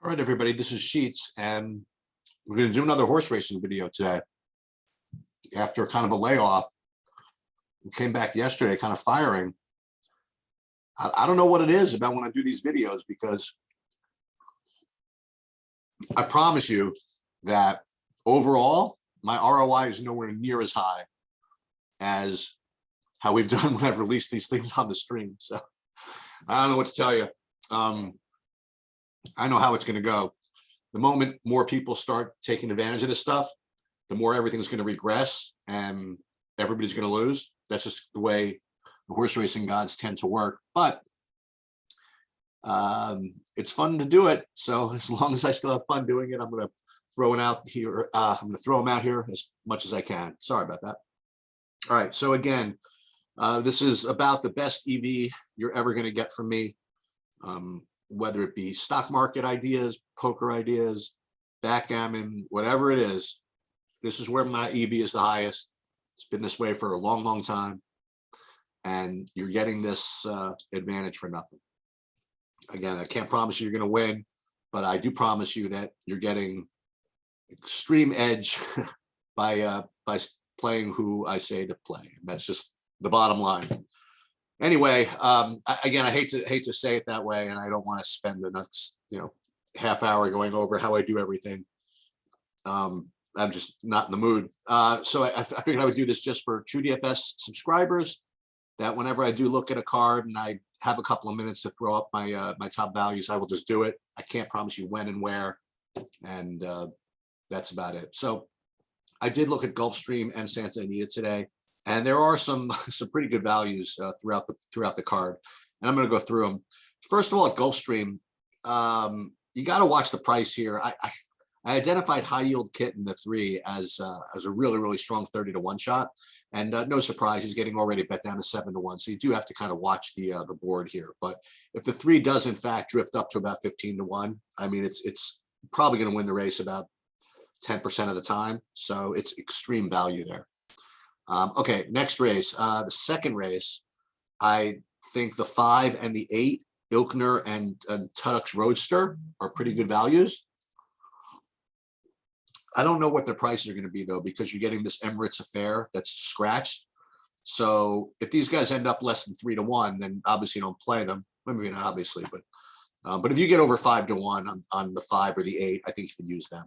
All right, everybody, this is Sheets, and we're going to do another horse racing video today. After kind of a layoff, we came back yesterday kind of firing. I don't know what it is about when I do these videos, because I promise you that overall, my ROI is nowhere near as high as how we've done when I've released these things on the stream. So I don't know what to tell you. I know how it's going to go. The moment more people start taking advantage of this stuff, the more everything's going to regress and everybody's going to lose. That's just the way the horse racing gods tend to work. But it's fun to do it. So as long as I still have fun doing it, I'm going to throw it out here. I'm going to throw them out here as much as I can. Sorry about that. All right. So again, this is about the best EV you're ever going to get from me. Whether it be stock market ideas, poker ideas, backgammon, whatever it is, this is where my EV is the highest. It's been this way for a long, long time. And you're getting this advantage for nothing. Again, I can't promise you you're going to win, but I do promise you that you're getting extreme edge by playing who I say to play. And that's just the bottom line. Anyway, again, I hate to say it that way, and I don't want to spend the next half hour going over how I do everything. I'm just not in the mood. So I figured I would do this just for True DFS subscribers, that whenever I do look at a card and I have a couple of minutes to throw up my my top values, I will just do it. I can't promise you when and where, and that's about it. So I did look at Gulfstream and Santa Anita today. And there are some pretty good values throughout the card, and I'm going to go through them. First of all, at Gulfstream, you got to watch the price here. I identified High Yield Kitten, the 3, as a really strong 30-to-1 shot, and no surprise, he's getting already bet down to 7-to-1. So you do have to kind of watch the board here. But if the 3 does in fact drift up to about 15-to-1, I mean it's probably going to win the race about 10% of the time. So it's extreme value there. Okay, next race. The second race, I think the 5 and the 8, Ilkner and Tuddock's Roadster, are pretty good values. I don't know what their prices are going to be, though, because you're getting this Emirates Affair that's scratched. So if these guys end up less than 3-to-1, then obviously you don't play them. Well, maybe not obviously, but if you get over 5-to-1 on the 5 or the 8, I think you can use them.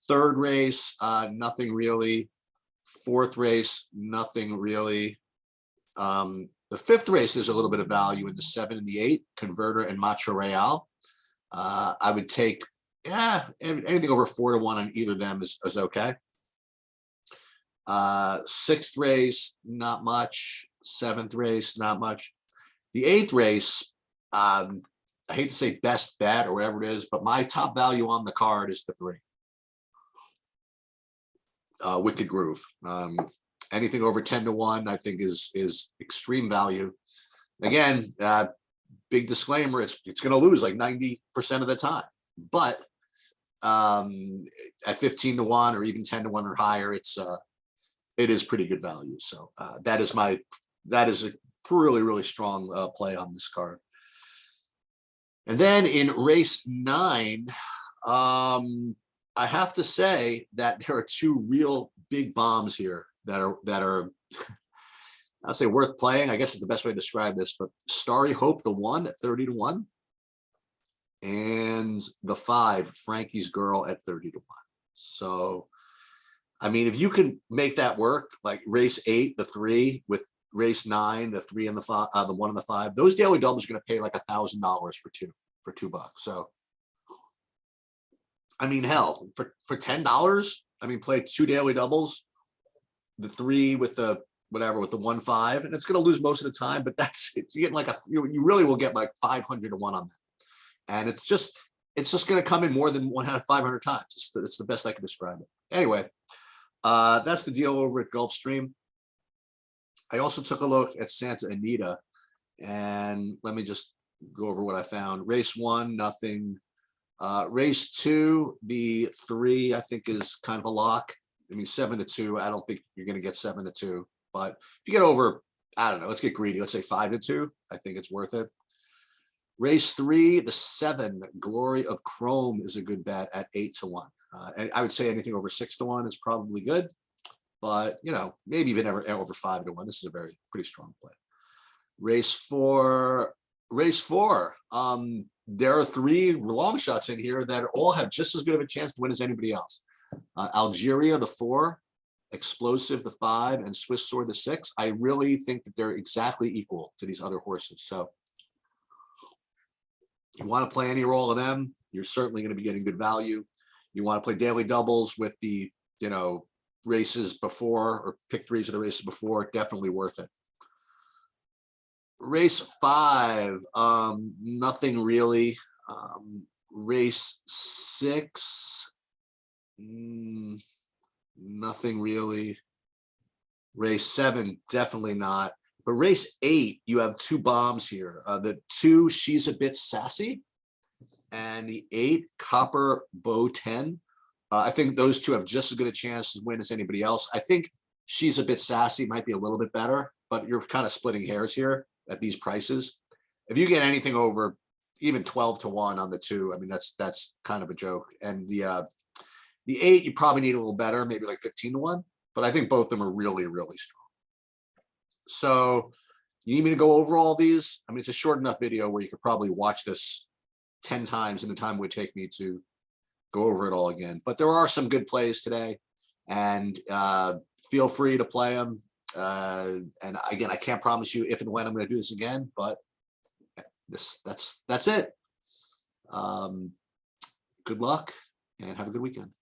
Third race, nothing really. Fourth race, nothing really. The fifth race, there's a little bit of value in the 7 and the 8, Converter and Macho Real. I would take, anything over 4-to-1 on either of them is okay. Sixth race, not much. Seventh race, not much. The 8th race, I hate to say best bet or whatever it is, but my top value on the card is the 3. Wicked Groove. Anything over 10-to-1, I think is extreme value. Again, big disclaimer: it's going to lose like 90% of the time, but at 15-to-1 or even 10-to-1 or higher, it is pretty good value. So that is a really strong play on this card. And then in race 9, I have to say that there are 2 real big bombs here that are I'll say worth playing. I guess is the best way to describe this. But Starry Hope, the 1 at 30-to-1, and the 5, Frankie's Girl, at 30-to-1. So, I mean, if you can make that work, like race 8, the 3, with race 9, the 3 and the 5, the 1 and the 5, those daily doubles are going to pay like $1,000 for $2. So, I mean, hell, for $10, I mean, play 2 daily doubles, the 3 with the whatever with the 1-5, and it's going to lose most of the time. But that's it. You get like you really will get like 500-to-1 on that, and it's just going to come in more than 500 times. It's the best I can describe it. Anyway, that's the deal over at Gulfstream. I also took a look at Santa Anita, and let me just go over what I found. Race 1, nothing. Race 2, the 3, I think is kind of a lock. I mean, 7-to-2, I don't think you're going to get 7-to-2, but if you get over, I don't know, let's get greedy. Let's say 5-to-2. I think it's worth it. Race 3, the 7, Glory of Chrome is a good bet at 8-1. And I would say anything over 6-1 is probably good, but you know, maybe even over 5-1. This is a pretty strong play. Race 4. There are 3 long shots in here that all have just as good of a chance to win as anybody else. Algeria, the 4, Explosive, the 5, and Swiss Sword, the 6. I really think that they're exactly equal to these other horses. So you want to play any or all of them, you're certainly going to be getting good value. You want to play daily doubles with the, you know, races before, or pick 3s of the races before, definitely worth it. Race 5, nothing really. Race 6, nothing really. Race 7, definitely not. But race 8, you have 2 bombs here. The 2, She's a Bit Sassy, and the 8, Copper Bow 10. I think those 2 have just as good a chance to win as anybody else. I think She's a Bit Sassy might be a little bit better, but you're kind of splitting hairs here at these prices. If you get anything over even 12-1 on the 2, I mean, that's kind of a joke. And the 8, you probably need a little better, maybe like 15-1, but I think both of them are really, really strong. So you need me to go over all these? I mean, it's a short enough video where you could probably watch this 10 times in the time it would take me to go over it all again. But there are some good plays today, and feel free to play them. And again, I can't promise you if and when I'm going to do this again, but that's it. Good luck and have a good weekend.